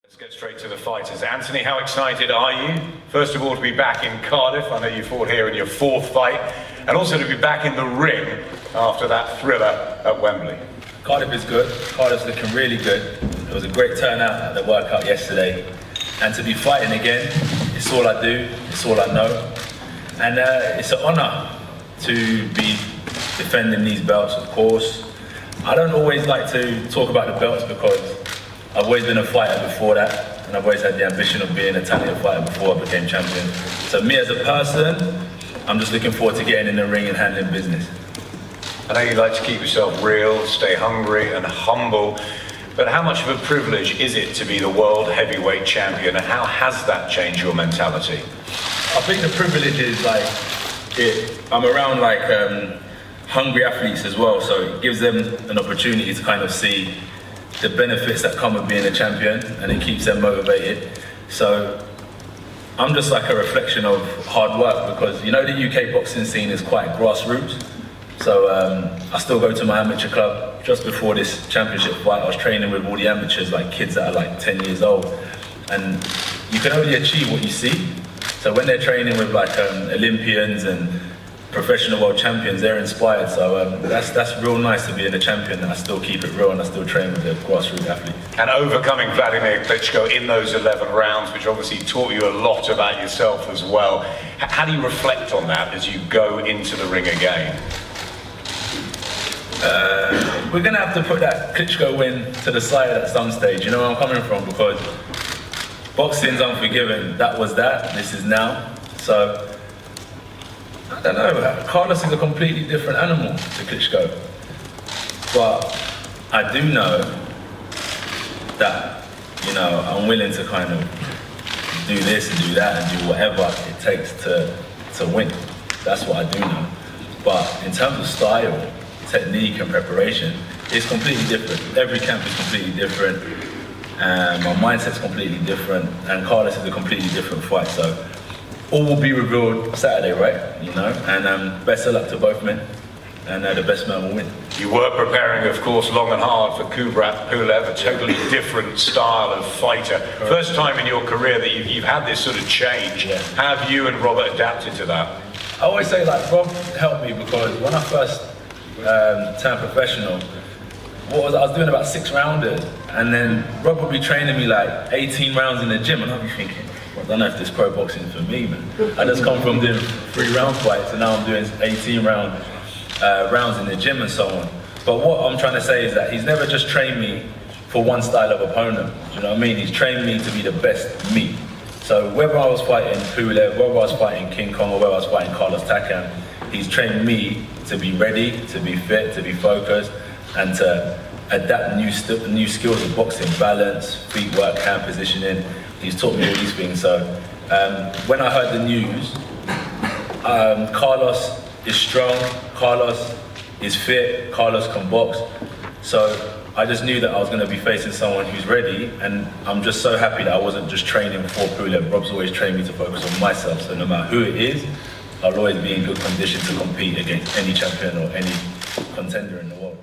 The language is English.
Let's get straight to the fighters. Anthony, how excited are you? First of all, to be back in Cardiff. I know you fought here in your 4th fight. And also to be back in the ring after that thriller at Wembley. Cardiff is good. Cardiff's looking really good. It was a great turnout at the workout yesterday. And to be fighting again, it's all I do, it's all I know. And it's an honour to be defending these belts, of course. I don't always like to talk about the belts because I've always been a fighter before that, and I've always had the ambition of being a talented fighter before I became champion. So me as a person, I'm just looking forward to getting in the ring and handling business. I know you like to keep yourself real, stay hungry and humble, but how much of a privilege is it to be the world heavyweight champion, and how has that changed your mentality? I think the privilege is I'm around hungry athletes as well, so it gives them an opportunity to kind of see the benefits that come with being a champion, and it keeps them motivated. So I'm just like a reflection of hard work, because you know the UK boxing scene is quite grassroots. So I still go to my amateur club. Just before this championship fight, I was training with all the amateurs, like kids that are like 10 years old. And you can only achieve what you see. So when they're training with Olympians and professional world champions, they're inspired. So that's real nice to be in a champion, and I still keep it real and I still train with the grassroots athletes. And overcoming Vladimir Klitschko in those 11 rounds, which obviously taught you a lot about yourself as well. How do you reflect on that as you go into the ring again? We're going to have to put that Klitschko win to the side at some stage, you know where I'm coming from, because boxing's unforgiving. That was that, this is now. So I don't know, Carlos is a completely different animal to Klitschko. But I do know that, you know, I'm willing to kind of do this and do that and do whatever it takes to win. That's what I do know. But in terms of style, technique and preparation, it's completely different. Every camp is completely different. My mindset's completely different. And Carlos is a completely different fight. So all will be revealed Saturday, right? You know, and best of luck to both men, and the best man will win. You were preparing, of course, long and hard for Kubrat Pulev, a totally different style of fighter. First time in your career that you've had this sort of change. Yeah. How have you and Robert adapted to that? I always say, Rob helped me, because when I first turned professional, I was doing about 6-rounders, and then Rob would be training me 18 rounds in the gym, and I'd be thinking, I don't know if this pro boxing is for me, man. I just come from doing 3-round fights, and now I'm doing 18 rounds in the gym and so on. But what I'm trying to say is that he's never just trained me for one style of opponent. You know what I mean? He's trained me to be the best me. So whether I was fighting Pulev, whether I was fighting King Kong, or whether I was fighting Carlos Takam, he's trained me to be ready, to be fit, to be focused, and to adapt new skills of boxing, balance, feet work, hand positioning. He's taught me all these things. So when I heard the news, Carlos is strong, Carlos is fit, Carlos can box. So I just knew that I was going to be facing someone who's ready, and I'm just so happy that I wasn't just training for Pulev. Rob's always trained me to focus on myself, so no matter who it is, I'll always be in good condition to compete against any champion or any contender in the world.